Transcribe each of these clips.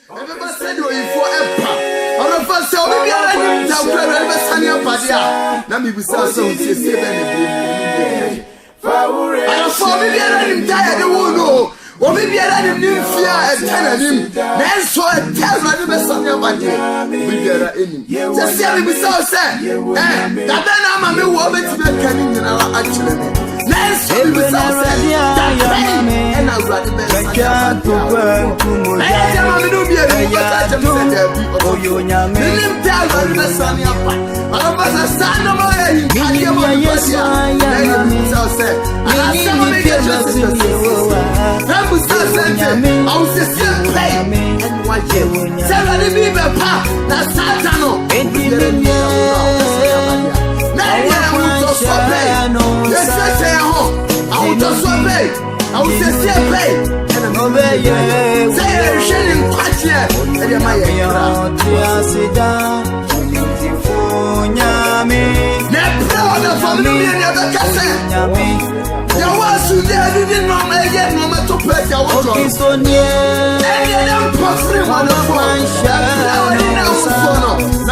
Never said you for a pop. On the first show, maybe I never send you a party. Let me be so I thought maybe I didn't die at the window. Or maybe I didn't fear and tell him. Then so I tell my best on your body. We are in. Just see me so sad. That then I'm a new woman to be coming in our actually. Let's see me so sad. And I'll write the best. I can't go I am a new beer. Oh, you know me. Tell my best on your body. I was a stand on my head. I was just play and watch you. Seven people, now Satano. I will just obey. I will just play and obey. Say a shilling patch here. And my the family never can. You was to didn't know me yet, no matter to play your work. It's so near. And you don't possibly want to find I didn't know. I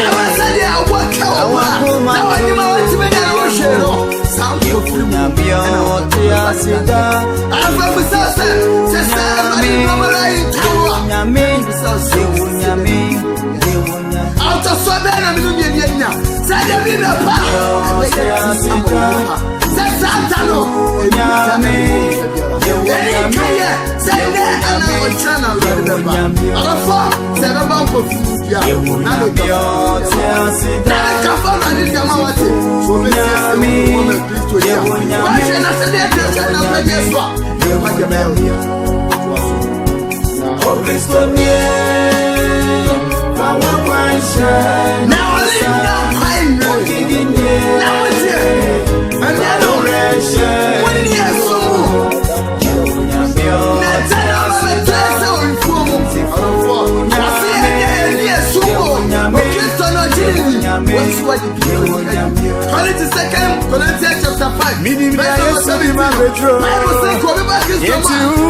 was saying, I work out. Now I want to make a ocean. Sound you feel me beyond the accident. I'm from the South. I'm not out of Sweden and Lumiana. Say a bit of power. Say Santano. Say that and I will channel. Other four, said about for food. Yeah, now the come on and come out. So why should I say that? Guess what? You're like a man. Oh, Christo. Now I live now, I'm working now it's here. And I don't rest. When he has so that's how I'm a treasure for me. I see it, so kids are not chilling. What's what you do? College is second, Corinthians chapter 5. Meaning, I was saving my bedroom. I was saying, come back is Nyame,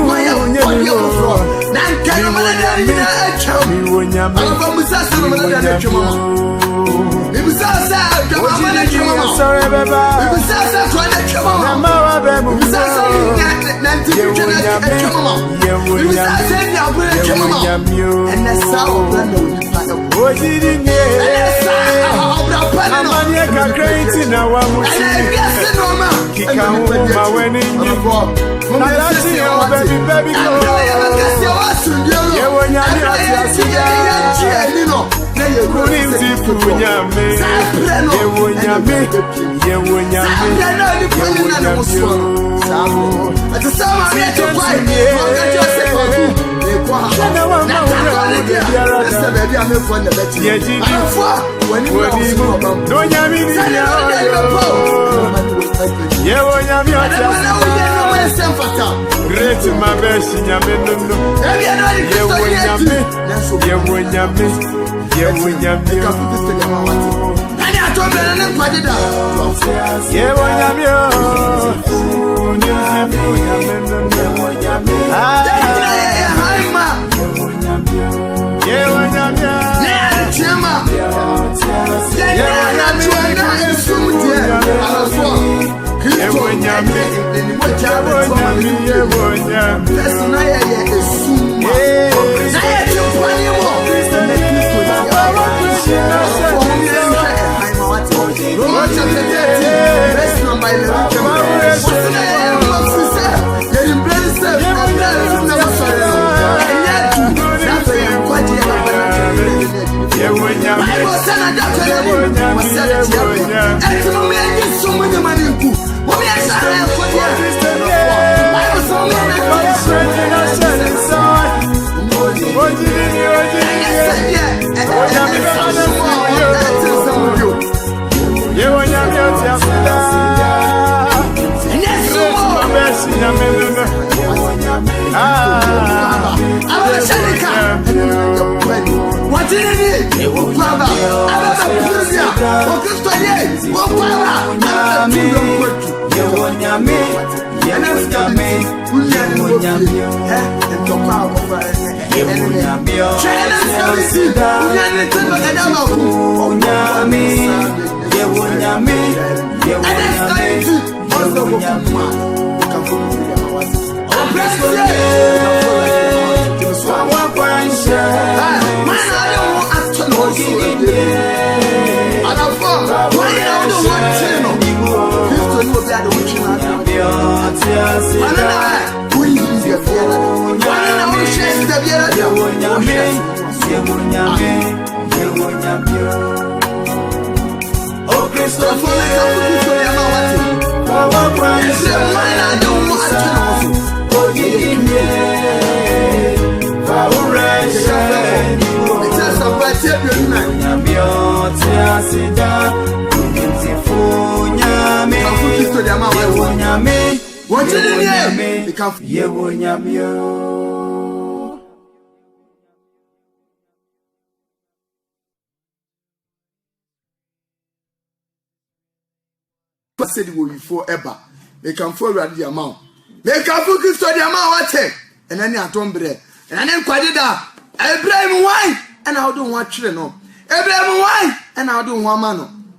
said we before ever. They can forward the amount. They can focus on the amount what take. And then I don't bread. And then Quadida, Abraham wine, and I don't want children. Abraham wine, and I don't want man.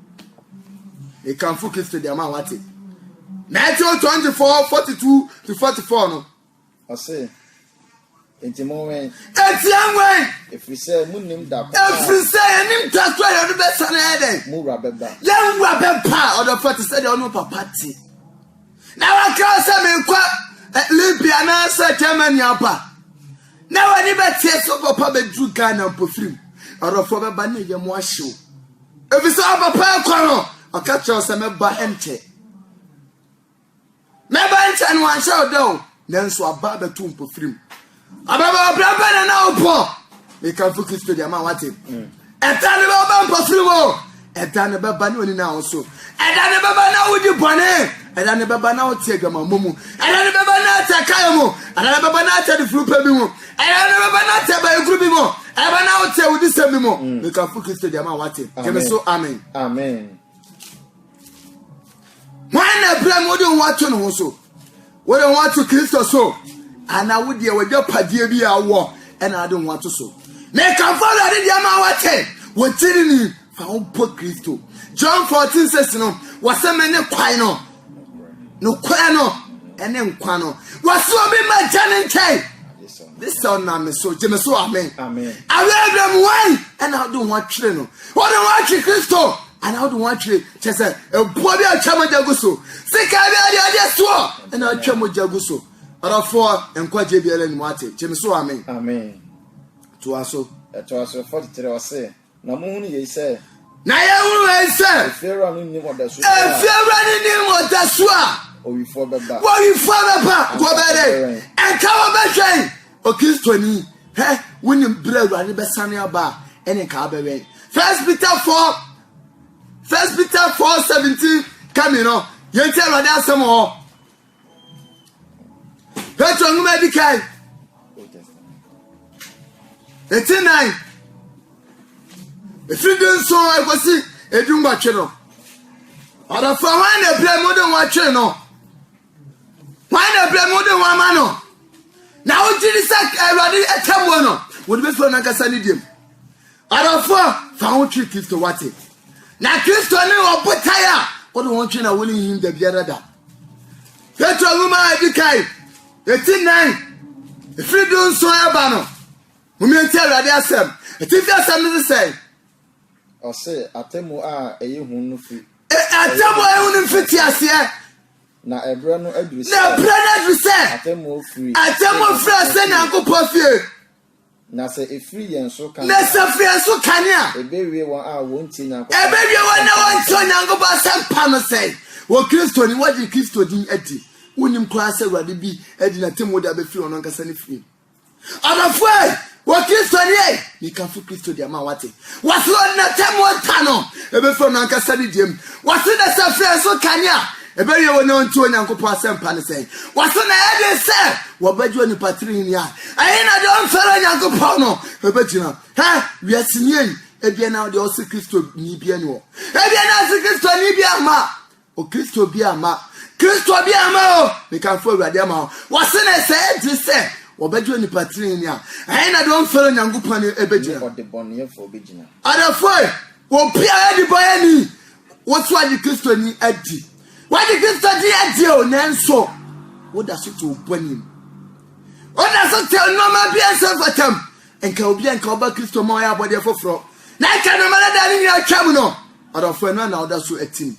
They can focus to the amount what take. Matthew 24, 42 to 44. No. I say, it's a moment. It's young way. If we say, Munim da. If we say, Nim Tasway on the best on the Mura Beba. Young Rabba Pa or the 40 said on no party. Now I can't say me quite Libya and answer German Yapa. Now I never taste of a public drew gun and perfume or a former banner yam wash you. If it's all a pair corner, I'll catch us some by empty. Never enter and one shout down, then so a barber tomb perfume. Ababa braba na na opo me kan focus to the amount what it eta ne baba perfume eta ne baba ni oni na also eta ne baba na wudi bone eta ne baba na otie gama momu eta ne baba na ta kai mo eta ne baba na ta the flu pa bi mo eta ne baba na ta ba egru bi mo eta baba na otie wudi sem bi mo me kan focus to the amount what it give so amen Amen. Why na bra mo do what to no so we don't want to Christ so. And I would dear with your padia be a war, and I don't want to so. Make a follow the Yamawate. What didn't you found poor Christo? John 14 says no, was a man quino. No quano, and then quano. Was so be my Jan and Kay. This son name so Jimmy so amen. Amen. I read them one, and I don't want Trino. What do I want Christo? And I don't want you to say, a body of Chamajaguso. Sick I swore, and I'll Chamajaguso. Other four and quite JBL and Mate. Jimmy so amen. Amen. To us so. To us 43 or say. Namuni ye say. Naya will say. If you're running in what the If you're running in what the swa. Or you for Baba. What you for Baba? Go better. And come back. Okay, 20. Hey, winning bread running Bessania bar. Any carberry. First Peter 4:17. Come in on. You tell her that some more. Petro Medical 89. If you don't so I was see a Jumba channel. Or the for one a play more than one channel. Why a play more than one man? Now it is already a tabuano. Would be for Nagasanidium. Or the four found you to what it. Now Christo or put tire. What do want you now willing him the Biarada? Petro Medical 89. If you don't so abano, we may tell you the same. If you have something to say, or say, Atemo are a young free. Atemo I wouldn't fit here. Now a brand new address. Now, brother, say, Atemo free. Atemo fresh and Uncle Puffy. Now say a free and so can. Let's a so can ya. A baby 1 hour won't see now. A baby 1 hour to Uncle Bassam Pano say. Well, Christo, what did Christo do Eddie? When him class already be Edina Timo da be free on Ankasani free. I'm afraid what Christo ye? You can feel Christo the Amawati. What's Lord Natamo Tano? A bit from Ankasani Jim. What's in the surface so can ya? A very well known to an Uncle Passam Panasay. What's on the head say? What bed you in the Patrinia? I ain't don't follow Uncle Pano. A bet you know. Ha, we are seeing a bien now the also Christo Nibiano. A bien as Christo Nibiama. O Christo Biama. Christo Biamo. We can forward them out. What's in a say to say? Obejo ni patrini ya. Aina don't follow Nyankopon ebegina. Or the bonnier for Begina. Adafo, wo pia edi boy ni. What's why the Christian ni edi? Why the Christian ni edi o nenso? What does it to bonim? What does it tell no man be self atam? Enka obi enka oba Christo mo ya body foforo. Na ka no mala da ni atwam no. Adafo no na oda so etim.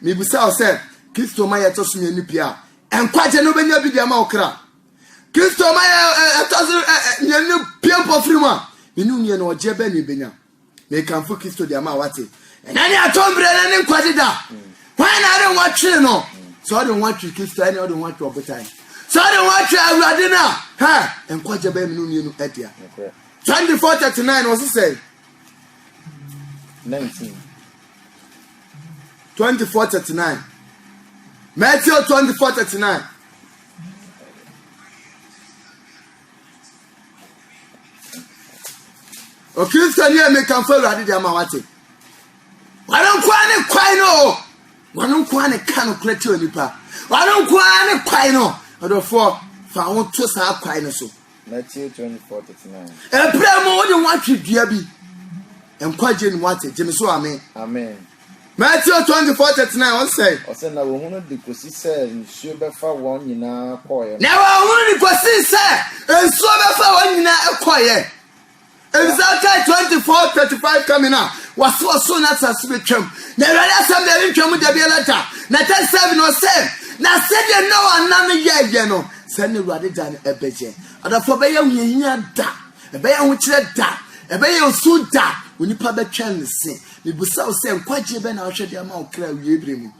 Me busa o say Christo ma yeto so nyani pia. Enkwaje no benya bi dia ma okra. Christo ma yeto so nyani pia pofiri mo. Minu nye no oje ba ni benya. Me kan fo Christo dia ma wate. Enani atombre na ni nkwaje da. Why na don't watch no? So I don't want to Christo any I don't want to obotai. So I don't want to Avradina. Ha! And quite a baby no etia. 24:39 was it say? 19. 24:39. Matthew 24:39. O Christian here make come for Radi Amawati. Why don't quite no? Why don't quite can create you nipa? Why don't quite no? Therefore, found to say quite so. Matthew 24:39. A prayer more than what you be. And quite in what it, Jimmy so amen. Amen. Matthew 24:39 one say. Or send a woman because he said, "Should be for one in a choir." Now I want to see, sir, and so for one in a choir. Exactly 24:35 coming up. Was so soon as a spectrum. Never let some income with the letter. Not 7 or 7. Now said you know another year, you know. Send the rather than a beje. Other for Bayer, we da. A bear which da. A bear so da. When you public channel say, we will say, quite you been out your mouth, clear you bring.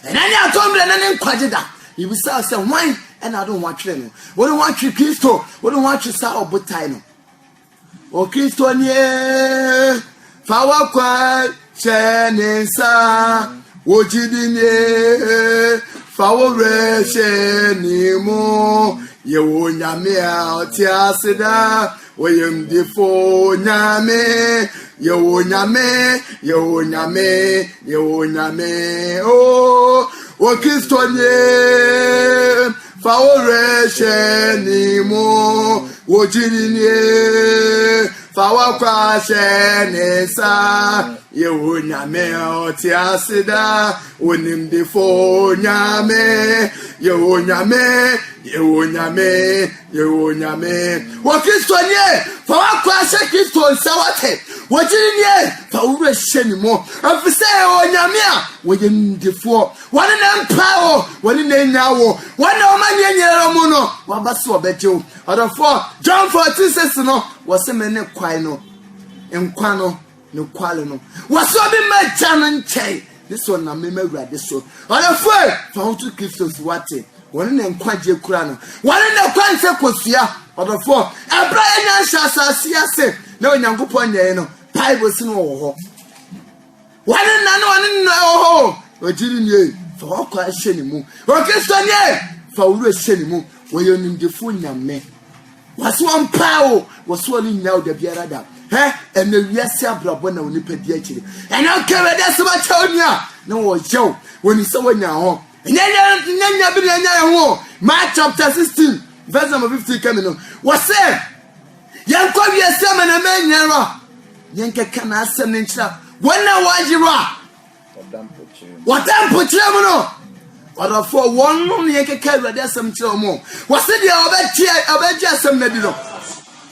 And I told me and quite that. You will say, wine, and I don't want you. What do want you, Christo? What do want you, Sao Botino? O Christo, yeah. Fawa kwa chenensa wojidinye fawo reshe nimo yewo nyame atiasida oyemdifo nyame yewo nyame o Kristo nye fawo reshe nimo wojidinye Fawa kwa shenesa yewo nyame otiasida onimdefo nyame yewo nyame wo Kristo nye fawa kwa she Kristo sawate wojiri nye fawure shenimo afise o nyame a woyemdefo wone na mpawo wone na nyawo wone o manyanyero mu no wabaso obejew adofo John 14:6 no wose mene kwai no enkwa no ne kwale no wose obi maja no nchei this one na mema wurade so adofo fawo to Kristo wate wone na nkwa je kura no wone na kwanse kosua adofo ebra enya shasasi ase na onyankopon nyɛ no Bible sin wo ho wone na no wone na ho ojiri nie fa wakwa hye ne mu o Kristo nie fa wuru hye ne mu wo yonimdefo nyame waso mpawo waso ni nyaw da biara da ena wiase abrabo na onipa di akire ena kere da se ba chawnia na wo jew woni se wonya ho nyanya bi nyanya ho Mark chapter 16 verse number 50 coming on wase yankwa wiase ma na manyara yanka kana asem ne nchira wona wajira wadampo chire mo no Other for one yeke carry the some chomo. Was it the obeji asem na bi no?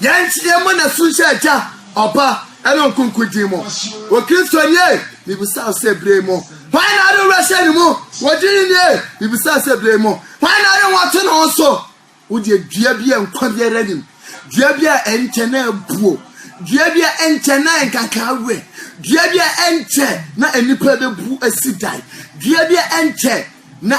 Yanchi dem na susha ja oba eno kunkujimo. O Kristo ye, bi busa se bremo. Why na do rasha ni mo? Wodiri ye, bi busa se bremo. Why na do wat no so? Udi dua bia nkwa bia redim. Dua bia enche na buo. Dua bia enche na nkakawe. Dua bia enche na enipa be bu asidai. Dua bia enche na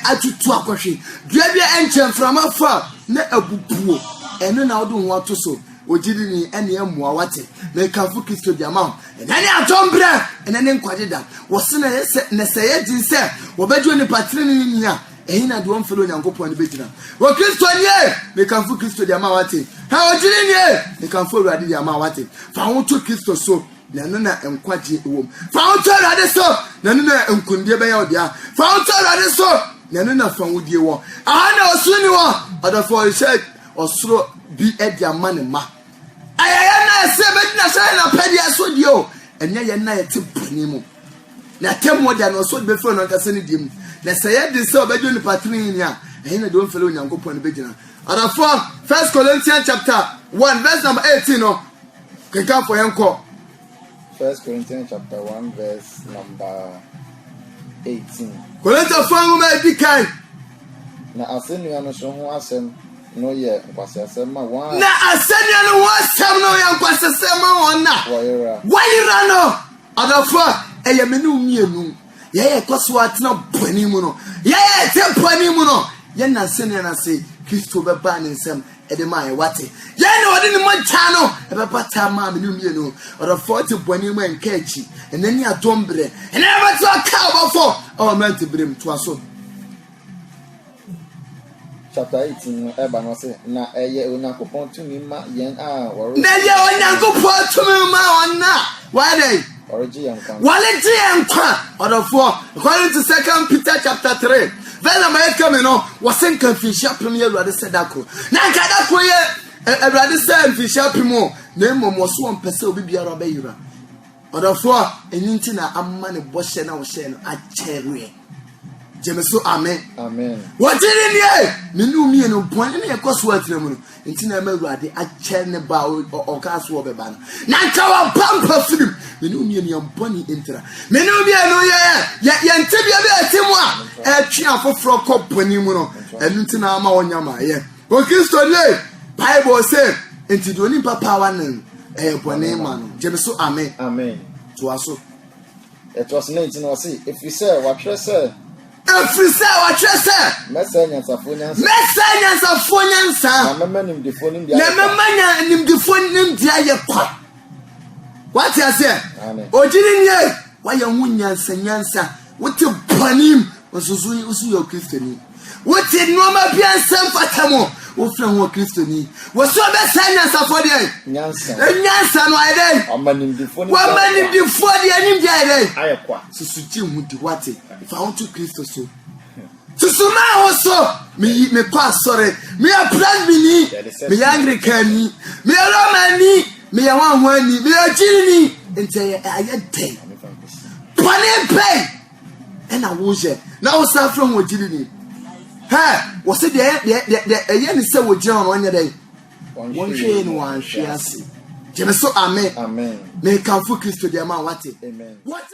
atutu akwhwe dua bia enche mframa fa na abubuo eno na odo ho ato so ogidi ni ene emua wate na kanfu Kristo diama ene atombre ene nkwadeda wosena ne seye jinse wobejo ni patre ni nia ehina de won felo nyankopon ne begina wo Kristo nie me kanfu Kristo diama wate ha ogidi nie me kanfu Awurade diama wate fa ho to Kristo so na na enkwaje ewom fa wo to Awurade so na na enkundie be ya odia fa wo to Awurade so na na fa wodie wo aha na osuni wo odafo she osoro bi edi amane ma ayaya na se be na sai na pedi aso dio enye ye na ye te bani mu na temo dia no so be fro no nkase ne dim na se ye de se obejo ni patrin ni a enye na do mfele onyankopon ne begina adafo 1 Corinthians chapter 1 verse number 18 no kenka for yenko 1 Corinthians chapter 1 verse number 18. Corinthians fangu ma dikai Na asenu ano so ho asem no ye nkwase asem ma wa na asenu ano wasem no ye nkwase asem ma wona wayira no adafo eye menu mienu ye ye koso atena bani mu no ye ye te bani mu no ye na asenu na say Kristo be ba ne nsem ede ma ye wate ye na odi ni mancha no e be pata ma menu mienu adafo te bani mu enka achi enani adombre ene be to ka obofo o ma te brem to aso chapter 18 eba no say na eye onyankopon tumi ma yen a woro na ye onyankopon tumi ma ona why dey origi yankwa wale ji yankwa odofo according to 2 Peter chapter 3 verse number 8 come no wasen kan fishia premier Awurade sedako na kadako ye Awurade say fishia primo na momo so on pese obi biara ba yira odofo enyinti na amma ne bohye na wo hye no akyere Jemeso amen. Amen. What did it? Minu me no point in a cost worth no. Intina Meradi, a chain about or castle of a ban. Nankawa pamper film. Minu me and your bunny intra. Minu me no yan tibia timwa. A chia for frog up penimuno. And Intina Maonyama, yeah. Well, Christo, Bible said, into the papa one a poneman. Jemeso amen. Amen. To us. It was 19 or see if you say what you say. Efisa wa twese Mesanya safonyansa na mama nim de fonim dia ye kwa what you say ojiri nye wa ye hunyansa wote panim osusu usu yo kristoni wote noma bia nsem fatamo wo fra ho kristoni wo so be sanya safode nyansa no ai amanim de fonim nim dia ai ayekwa susu ji hu di wate if I want to Christo so susu ma ho so me kwa sorry me a plan me Anglican ni me Roman ni me ya wan ho ni me ajiri ni ente ayede pane pay and I wo je na wo sa from wo jiri ni ha wo se de eye ni se wo jira on onye dey won hwe ni wan hwe ase Jemeso amen amen me kan fu Christo de ma wate amen. What